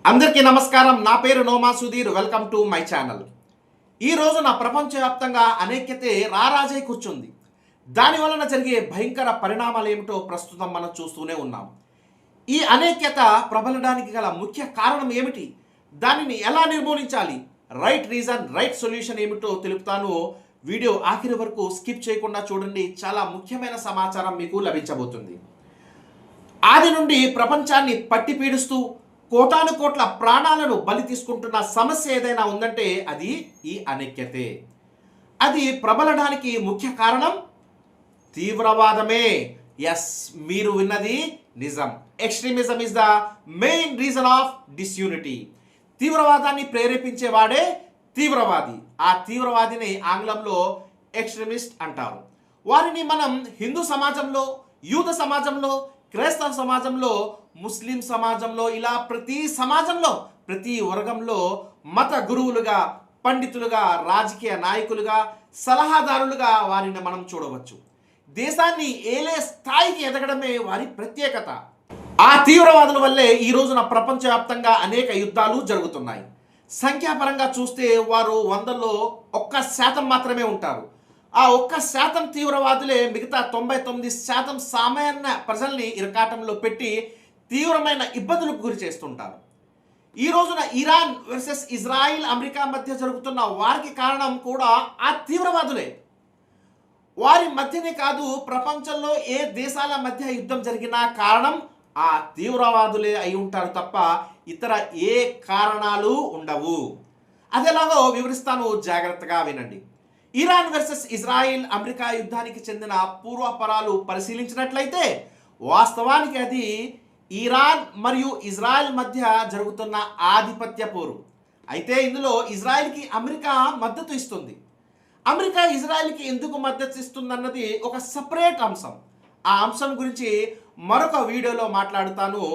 అందరికీ నమస్కారం. నా పేరు Noma Sudheer. Welcome to my channel. ఈ రోజున ప్రపంచవ్యాప్తంగా అనేక్యతే రారాజై కూర్చుంది. దాని వలన జరిగే భయంకర పరిణామాలు ఏమిటో ప్రస్తుతం మనం చూస్తూనే ఉన్నాం. ఈ అనేక్యత ప్రబలడానికి గల ముఖ్య కారణం ఏమిటి, దానిని ఎలా నిర్మూలించాలి, రైట్ రీజన్ రైట్ సొల్యూషన్ ఏమిటో తెలుపుతాను. వీడియో ఆఖరి వరకు స్కిప్ చేయకుండా చూడండి. చాలా ముఖ్యమైన సమాచారం మీకు లభించబోతుంది. ఆది నుండి ప్రపంచాన్ని పట్టి పీడిస్తూ కోటాను కోట్ల ప్రాణాలను బలి తీసుకుంటున్న సమస్య ఏదైనా ఉందంటే అది ఈ అనైక్యతే. అది ప్రబలడానికి ముఖ్య కారణం తీవ్రవాదమే. ఎస్, మీరు విన్నది నిజం. Extremism is the main reason of disunity. తీవ్రవాదాన్ని ప్రేరేపించేవాడే తీవ్రవాది. ఆ తీవ్రవాదిని ఆంగ్లంలో ఎక్స్ట్రీమిస్ట్ అంటారు. వారిని మనం హిందూ సమాజంలో, యూద సమాజంలో, క్రైస్తవ సమాజంలో, ముస్లిం సమాజంలో, ఇలా ప్రతి సమాజంలో, ప్రతి వర్గంలో మత గురువులుగా, పండితులుగా, రాజకీయ నాయకులుగా, సలహాదారులుగా వారిని మనం చూడవచ్చు. దేశాన్ని ఏలే స్థాయికి ఎదగడమే వారి ప్రత్యేకత. ఆ తీవ్రవాదుల వల్లే ఈ రోజున ప్రపంచవ్యాప్తంగా అనేక యుద్ధాలు జరుగుతున్నాయి. సంఖ్యాపరంగా చూస్తే వారు 100లో 1% మాత్రమే ఉంటారు. ఆ 1% తీవ్రవాదులే మిగతా 99% సామాన్య ప్రజల్ని ఇరకాటంలో పెట్టి తీవ్రమైన ఇబ్బందులకు గురి చేస్తుంటారు. ఈ రోజున ఇరాన్ వర్సెస్ ఇజ్రాయిల్, అమెరికా మధ్య జరుగుతున్న వారికి కారణం కూడా ఆ తీవ్రవాదులే. వారి మధ్యనే కాదు, ప్రపంచంలో ఏ దేశాల మధ్య యుద్ధం జరిగినా కారణం ఆ తీవ్రవాదులే అయి ఉంటారు తప్ప ఇతర ఏ కారణాలు ఉండవు. అదేలాగో వివరిస్తాను, జాగ్రత్తగా వినండి. ఇరాన్ వర్సెస్ ఇజ్రాయిల్, అమెరికా యుద్ధానికి చెందిన పూర్వాపరాలు పరిశీలించినట్లయితే వాస్తవానికి అది ఇరాన్ మరియు ఇజ్రాయెల్ మధ్య జరుగుతున్న ఆధిపత్య పోరు. అయితే ఇందులో ఇజ్రాయెల్కి అమెరికా మద్దతు ఇస్తుంది. అమెరికా ఇజ్రాయెల్కి ఎందుకు మద్దతు ఇస్తుందన్నది ఒక సపరేట్ అంశం. ఆ అంశం గురించి మరొక వీడియోలో మాట్లాడుతాను.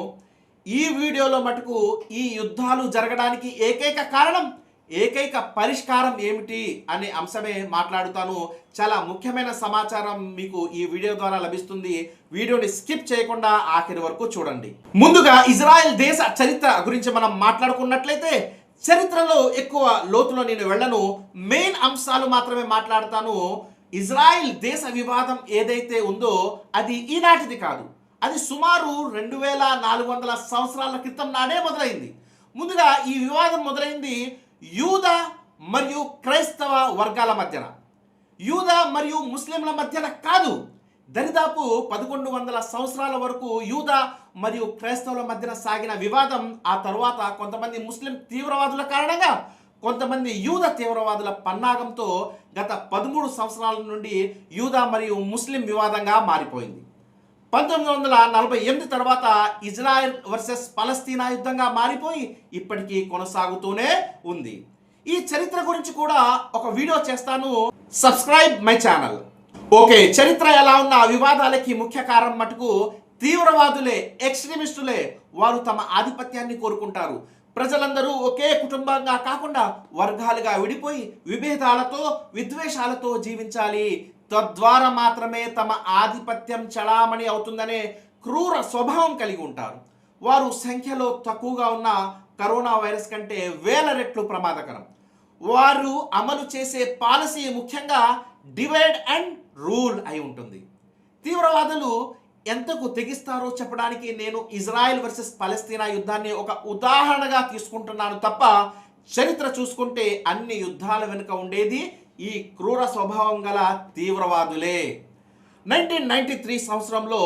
ఈ వీడియోలో మటుకు ఈ యుద్ధాలు జరగడానికి ఏకైక కారణం, ఏకైక పరిష్కారం ఏమిటి అనే అంశమే మాట్లాడుతాను. చాలా ముఖ్యమైన సమాచారం మీకు ఈ వీడియో ద్వారా లభిస్తుంది. వీడియోని స్కిప్ చేయకుండా ఆఖరి వరకు చూడండి. ముందుగా ఇజ్రాయెల్ దేశ చరిత్ర గురించి మనం మాట్లాడుకున్నట్లయితే, చరిత్రలో ఎక్కువ లోతులో నేను వెళ్ళను, మెయిన్ అంశాలు మాత్రమే మాట్లాడతాను. ఇజ్రాయెల్ దేశ వివాదం ఏదైతే ఉందో అది ఈనాటిది కాదు. అది సుమారు 2400 సంవత్సరాల క్రితం నాడే మొదలైంది. ముందుగా ఈ వివాదం మొదలైంది యూద మరియు క్రైస్తవ వర్గాల మధ్యన, యూద మరియు ముస్లింల మధ్యన కాదు. దరిదాపు 1100 సంవత్సరాల వరకు యూద మరియు క్రైస్తవుల మధ్యన సాగిన వివాదం ఆ తరువాత కొంతమంది ముస్లిం తీవ్రవాదుల కారణంగా, కొంతమంది యూద తీవ్రవాదుల పన్నాగంతో గత 13 సంవత్సరాల నుండి యూద మరియు ముస్లిం వివాదంగా మారిపోయింది. 1948 తర్వాత ఇజ్రాయెల్ వర్సెస్ పలస్తీనా యుద్ధంగా మారిపోయి ఇప్పటికీ కొనసాగుతూనే ఉంది. ఈ చరిత్ర గురించి కూడా ఒక వీడియో చేస్తాను. Subscribe my channel. ఓకే, చరిత్ర ఎలా ఉన్న వివాదాలకి ముఖ్య కారణం మటుకు తీవ్రవాదులే, ఎక్స్ట్రీమిస్టులే. వారు తమ ఆధిపత్యాన్ని కోరుకుంటారు. ప్రజలందరూ ఒకే కుటుంబంగా కాకుండా వర్గాలుగా విడిపోయి విభేదాలతో, విద్వేషాలతో జీవించాలి. తద్వారా మాత్రమే తమ ఆధిపత్యం చలామణి అవుతుందనే క్రూర స్వభావం కలిగి ఉంటారు. వారు సంఖ్యలో తక్కువగా ఉన్న కరోనా వైరస్ కంటే 1000 రెట్లు ప్రమాదకరం. వారు అమలు చేసే పాలసీ ముఖ్యంగా డివైడ్ అండ్ రూల్ అయి ఉంటుంది. తీవ్రవాదులు ఎంతకు తెగిస్తారో చెప్పడానికి నేను ఇజ్రాయెల్ వర్సెస్ పలస్తీనా యుద్ధాన్ని ఒక ఉదాహరణగా తీసుకుంటున్నాను తప్ప, చరిత్ర చూసుకుంటే అన్ని యుద్ధాల వెనుక ఉండేది ఈ క్రూర స్వభావం గల తీవ్రవాదులే. 1993 సంవత్సరంలో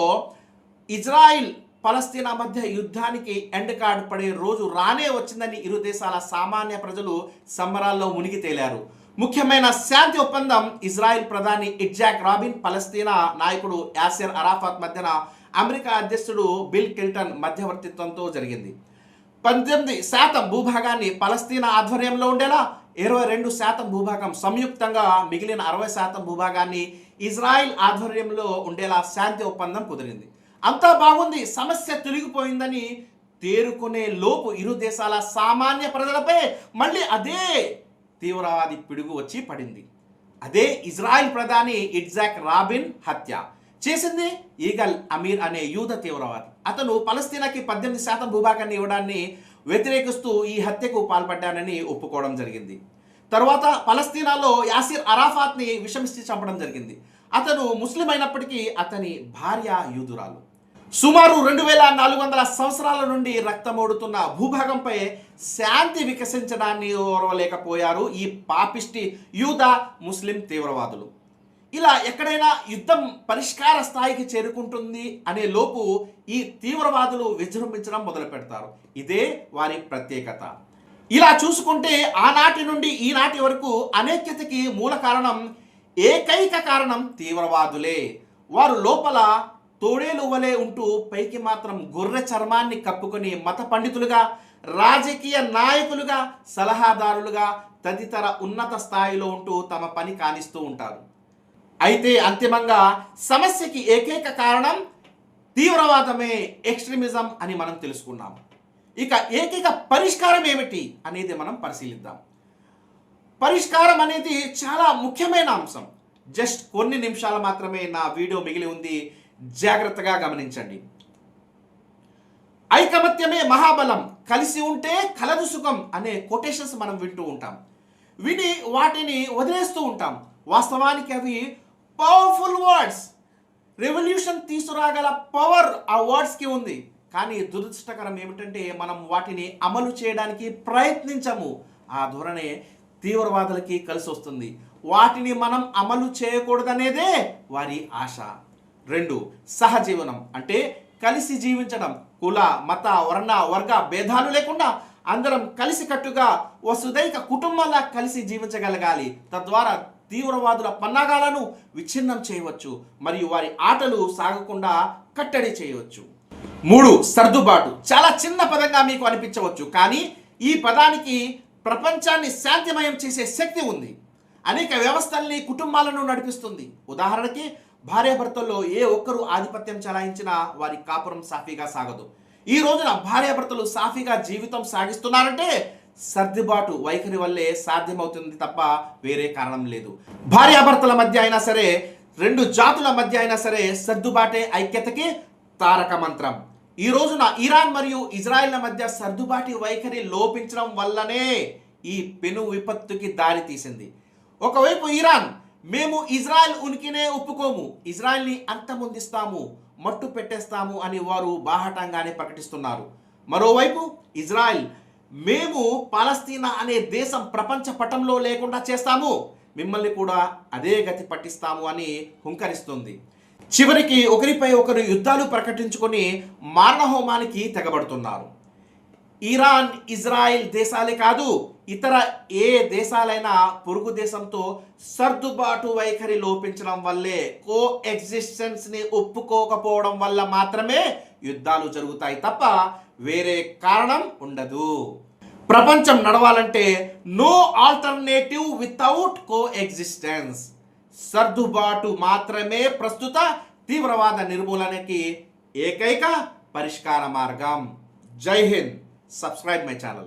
ఇజ్రాయిల్ పలస్తీనా మధ్య యుద్ధానికి ఎండ్ కార్డ్ పడే రోజు రానే వచ్చిందని ఇరు దేశాల సామాన్య ప్రజలు సంబరాల్లో మునిగి తేలారు. ముఖ్యమైన శాంతి ఒప్పందం ఇజ్రాయిల్ ప్రధాని ఇట్జాక్ రాబిన్, పలస్తీనా నాయకుడు యాసిర్ అరాఫాత్ మధ్యన అమెరికా అధ్యక్షుడు బిల్ క్లింటన్ మధ్యవర్తిత్వంతో జరిగింది. 18% భూభాగాన్ని పలస్తీనా ఆధ్వర్యంలో ఉండేలా, 22% భూభాగం సంయుక్తంగా, మిగిలిన 60% భూభాగాన్ని ఇజ్రాయిల్ ఆధ్వర్యంలో ఉండేలా శాంతి ఒప్పందం కుదిరింది. అంతా బాగుంది, సమస్య తొలగిపోయిందని తేరుకునే లోపు ఇరు దేశాల సామాన్య ప్రజలపై మళ్ళీ అదే తీవ్రవాది పిడుగు వచ్చి పడింది. అదే ఇజ్రాయిల్ ప్రధాని ఇట్జాక్ రాబిన్ హత్య. చేసింది ఈగల్ అమీర్ అనే యూద తీవ్రవాది. అతను పలస్తీనాకి 18% భూభాగాన్ని ఇవ్వడాన్ని వ్యతిరేకిస్తూ ఈ హత్యకు పాల్పడ్డానని ఒప్పుకోవడం జరిగింది. తర్వాత పలస్తీనాలో యాసిర్ అరాఫాత్ని విషమిచ్చి చంపడం జరిగింది. అతను ముస్లిం అయినప్పటికీ అతని భార్య యూదురాలు. సుమారు 2400 సంవత్సరాల నుండి రక్తమోడుతున్న భూభాగంపై శాంతి వికసించడాన్ని ఓర్వలేకపోయారు ఈ పాపిష్టి యూదా ముస్లిం తీవ్రవాదులు. ఇలా ఎక్కడైనా యుద్ధం పరిష్కార స్థాయికి చేరుకుంటుంది అనే లోపు ఈ తీవ్రవాదులు విజృంభించడం మొదలు పెడతారు. ఇదే వారి ప్రత్యేకత. ఇలా చూసుకుంటే ఆనాటి నుండి ఈనాటి వరకు అనైక్యతకి మూల కారణం, ఏకైక కారణం తీవ్రవాదులే. వారు లోపల తోడేలు వలె ఉంటూ పైకి మాత్రం గొర్రె చర్మాన్ని కప్పుకొని మత పండితులుగా, రాజకీయ నాయకులుగా, సలహాదారులుగా తదితర ఉన్నత స్థాయిలో ఉంటూ తమ పని కానిస్తూ ఉంటారు. అయితే అంతిమంగా సమస్యకి ఏకైక కారణం తీవ్రవాదమే, ఎక్స్ట్రీమిజం అని మనం తెలుసుకున్నాం. ఇక ఏకైక పరిష్కారం ఏమిటి అనేది మనం పరిశీలిద్దాం. పరిష్కారం అనేది చాలా ముఖ్యమైన అంశం. జస్ట్ కొన్ని నిమిషాలు మాత్రమే నా వీడియో మిగిలి ఉంది, జాగ్రత్తగా గమనించండి. ఐకమత్యమే మహాబలం, కలిసి ఉంటే కలదు సుఖం అనే కొటేషన్స్ మనం వింటూ ఉంటాం. విని వాటిని వదిలేస్తూ ఉంటాం. వాస్తవానికి అవి పవర్ఫుల్ వర్డ్స్. రెవల్యూషన్ తీసుకురాగల పవర్ ఆ వర్డ్స్కి ఉంది. కానీ దురదృష్టకరం ఏమిటంటే మనం వాటిని అమలు చేయడానికి ప్రయత్నించము. ఆ ధోరణే తీవ్రవాదులకి కలిసి వస్తుంది. వాటిని మనం అమలు చేయకూడదనేదే వారి ఆశ. 2, సహజీవనం అంటే కలిసి జీవించడం. కుల, మత, వర్ణ, వర్గ భేదాలు లేకుండా అందరం కలిసికట్టుగా వసుదైక కుటుంబంలా కలిసి జీవించగలగాలి. తద్వారా తీవ్రవాదుల పన్నాగాలను విచ్ఛిన్నం చేయవచ్చు మరియు వారి ఆటలు సాగకుండా కట్టడి చేయవచ్చు. 3, సర్దుబాటు. చాలా చిన్న పదంగా మీకు అనిపించవచ్చు, కానీ ఈ పదానికి ప్రపంచాన్ని శాంతిమయం చేసే శక్తి ఉంది. అనేక వ్యవస్థల్ని, కుటుంబాలను నడిపిస్తుంది. ఉదాహరణకి భార్యాభర్తల్లో ఏ ఒక్కరు ఆధిపత్యం చలాయించినా వారి కాపురం సాఫీగా సాగదు. ఈ రోజున భార్యాభర్తలు సాఫీగా జీవితం సాగిస్తున్నారంటే సర్దుబాటు వైఖరి వల్లే సాధ్యమవుతుంది తప్ప వేరే కారణం లేదు. భార్యాభర్తల మధ్య అయినా సరే, 2 జాతుల మధ్య అయినా సరే సర్దుబాటే ఐక్యతకి తారక మంత్రం. ఈ రోజున ఇరాన్ మరియు ఇజ్రాయెల్ల మధ్య సర్దుబాటి వైఖరి లోపించడం వల్లనే ఈ పెను విపత్తుకి దారి తీసింది. ఒకవైపు ఇరాన్, మేము ఇజ్రాయెల్ ఉనికినే ఒప్పుకోము, ఇజ్రాయెల్ని అంతమొందిస్తాము, మట్టు పెట్టేస్తాము అని వారు బాహటంగానే ప్రకటిస్తున్నారు. మరోవైపు ఇజ్రాయెల్, మేము పాలస్తీనా అనే దేశం ప్రపంచ పటంలో లేకుండా చేస్తాము, మిమ్మల్ని కూడా అదే గతి పట్టిస్తాము అని హుంకరిస్తుంది. చివరికి ఒకరిపై ఒకరు యుద్ధాలు ప్రకటించుకొని మారణహోమానికి తెగబడుతున్నారు. ఇరాన్, ఇజ్రాయెల్ దేశాలే కాదు, ఇతర ఏ దేశాలైనా పొరుగు దేశంతో సర్దుబాటు వైఖరి లోపించడం వల్లే, కో ఎగ్జిస్టెన్స్ని ఒప్పుకోకపోవడం వల్ల మాత్రమే యుద్ధాలు జరుగుతాయి తప్ప వేరే కారణం ఉండదు. ప్రపంచం నడవాలంటే నో ఆల్టర్నేటివ్ వితౌట్ కో ఎగ్జిస్టెన్స్. సర్దుబాటు మాత్రమే ప్రస్తుత తీవ్రవాద నిర్మూలనకి ఏకైక పరిష్కార మార్గం. జై హింద్. Subscribe my channel.